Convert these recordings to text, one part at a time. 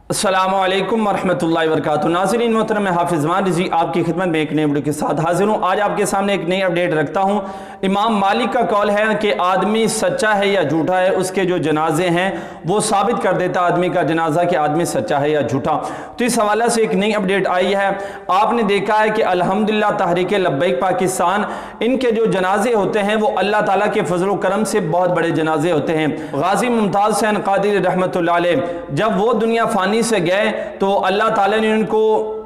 अस्सलामु अलैकुम वरहमतुल्लाहि वबरकातुहू। नाज़रीन मोहतरम, मैं हाफिज ज़मान रिज़वी आपकी खिदमत में एक नई वीडियो के साथ हाजिर हूँ। आज आपके सामने एक नई अपडेट रखता हूँ। इमाम मालिक का कौल है कि आदमी सच्चा है या झूठा है, उसके जो जनाजे हैं वो साबित कर देता आदमी का जनाजा कि आदमी सच्चा है या झूठा। तो इस हवाले से एक नई अपडेट आई है। आपने देखा है कि अल्हम्दुलिल्लाह तहरीक लब्बैक पाकिस्तान, इनके जो जनाजे होते हैं वो अल्लाह ताला के फजल करम से बहुत बड़े जनाजे होते हैं। गाजी मुमताज़ हुसैन कादिरी रहमतुल्लाह अलैह जब वो दुनिया फानी से गए तो अल्लाह ताला ने उनको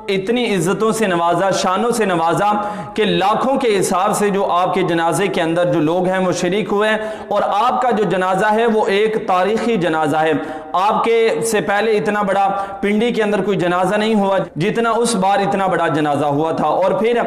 इतनी इज्जतों से नवाजा, शानों से नवाजा कि लाखों के हिसाब से जो आपके जनाजे के अंदर जो लोग हैं वो शरीक हुए और आपका जो जनाजा है वो एक तारीखी जनाजा है। आपके से पहले इतना बड़ा पिंडी के अंदर कोई जनाजा नहीं हुआ जितना उस बार इतना बड़ा जनाजा हुआ था। और फिर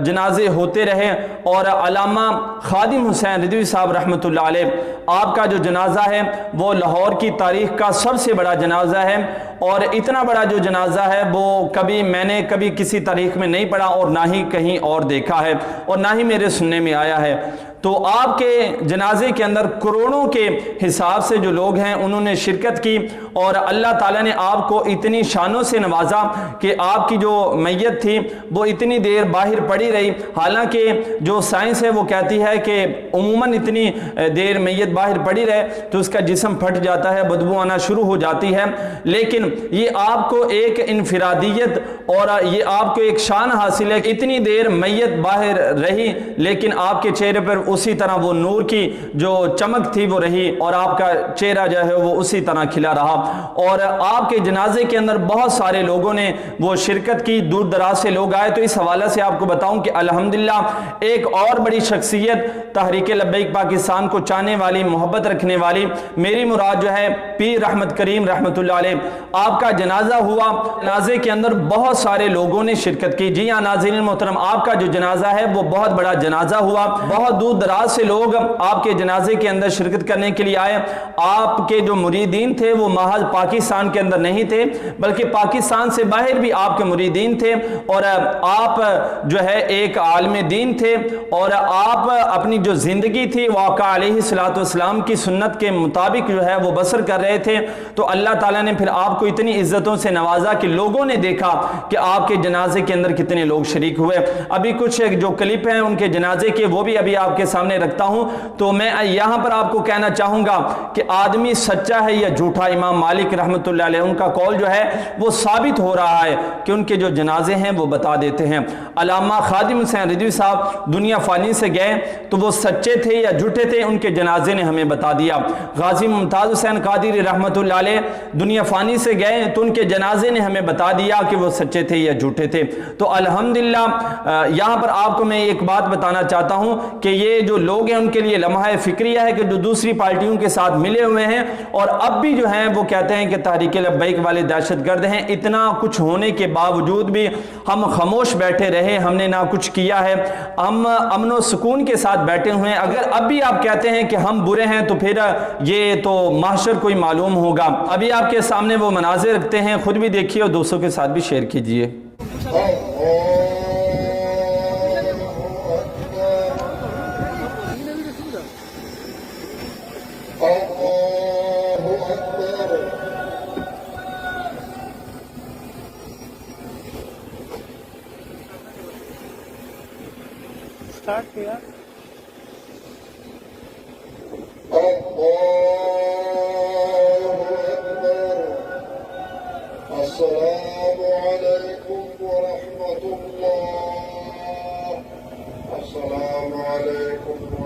जनाजे होते रहे और अल्लामा खादिम हुसैन रिजवी साहब रहमतुल्लाह अलैह, आपका जो जनाजा है वो लाहौर की तारीख का सबसे बड़ा जनाजा है। और इतना बड़ा जो जनाजा है वो मैंने कभी किसी तारीख में नहीं पढ़ा और ना ही कहीं और देखा है और ना ही मेरे सुनने में आया है। तो आपके जनाजे के अंदर करोड़ों के हिसाब से जो लोग हैं उन्होंने शिरकत की और अल्लाह ताला ने आपको इतनी शानों से नवाजा कि आपकी जो मैयत थी वो इतनी देर बाहर पड़ी रही। हालांकि जो साइंस है वो कहती है कि उमूमन इतनी देर मैयत बाहर पड़ी रहे तो उसका जिस्म फट जाता है, बदबू आना शुरू हो जाती है। लेकिन ये आपको एक इनफिरादियत और ये आपको एक शान हासिल है। इतनी देर मैयत बाहर रही लेकिन आपके चेहरे पर उसी तरह वो नूर की जो चमक थी वो रही और आपका चेहरा जो है वो उसी तरह खिला रहा। और आपके जनाजे के अंदर बहुत सारे लोगों ने वो शिरकत की, दूर दराज से लोग आए। तो इस हवाले से आपको बताऊं कि अल्हम्दुलिल्लाह एक और बड़ी शख्सियत, तहरीक लब्बैक पाकिस्तान को चाहने वाली, मोहब्बत रखने वाली, मेरी मुराद जो है पीर रहमत करीम रहमतुल्लाह अलैह, आपका जनाजा हुआ। जनाजे के अंदर बहुत सारे लोगों ने शिरकत की। जी हाँ नाज़रीन मोहतरम, आपका जो जनाजा है वो बहुत बड़ा जनाजा हुआ। बहुत दूर दराज से लोग आपके जनाजे के अंदर शिरकत करने के लिए आए। आपके जो मुरीदीन थे वो महज पाकिस्तान के अंदर नहीं थे बल्कि पाकिस्तान से बाहर भी आपके मुरीदीन थे। और आप जो है एक आलिम दीन थे और आप अपनी जो जिंदगी थी वो आका अलैहिस्सलातु वस्सलाम की सुन्नत के मुताबिक जो है वो बसर कर रहे थे। तो अल्लाह ताला ने फिर आपको इतनी इज्जतों से नवाजा कि लोगों ने देखा कि आपके जनाजे के अंदर कितने लोग शरीक हुए। अभी कुछ जो क्लिप हैं उनके जनाजे के वो भी अभी आपके सामने रखता हूं। तो मैं यहां पर आपको कहना चाहूंगा कि आदमी सच्चा है या झूठा, इमाम मालिक रहमतुल्लाह अलैह उनका कौल जो है वो साबित हो रहा है कि उनके जो जनाजे हैं वो बता देते हैं। अल्लामा खादिम हुसैन रिजवी साहब दुनिया फानी से गए तो वो सच्चे थे या झूठे थे, उनके जनाजे ने हमें बता दिया। गाजी मुमताज़ हुसैन कादिरी रहमतुल्लाह अलैह दुनिया फानी से गए तो उनके जनाजे ने हमें बता दिया कि वो सच्चे थे या झूठे थे। तो अल्हम्दुलिल्लाह यहां पर आपको मैं एक बात बताना चाहता हूं कि ये जो लोग हैं उनके लिए लम्हा फिक्रिया है कि जो दूसरी पार्टियों के साथ मिले हुए हैं और अब भी जो हैं वो कहते हैं कि तहरीक लब्बैक वाले दहशतगर्द हैं। इतना कुछ होने के बावजूद भी हम खामोश बैठे रहे, हमने ना कुछ किया है, हम अमन और सुकून के साथ बैठे हुए हैं। अगर अब भी आप कहते हैं कि हम बुरे हैं तो फिर ये तो महशर कोई मालूम होगा। अभी आपके सामने वो मनाज़िर रखते हैं, खुद भी देखिए और दोस्तों के साथ भी शेयर कीजिए। स्टार्ट किया। अस्सलामु अलैकुम वरहमतुल्लाह, अस्सलामु अलैकुम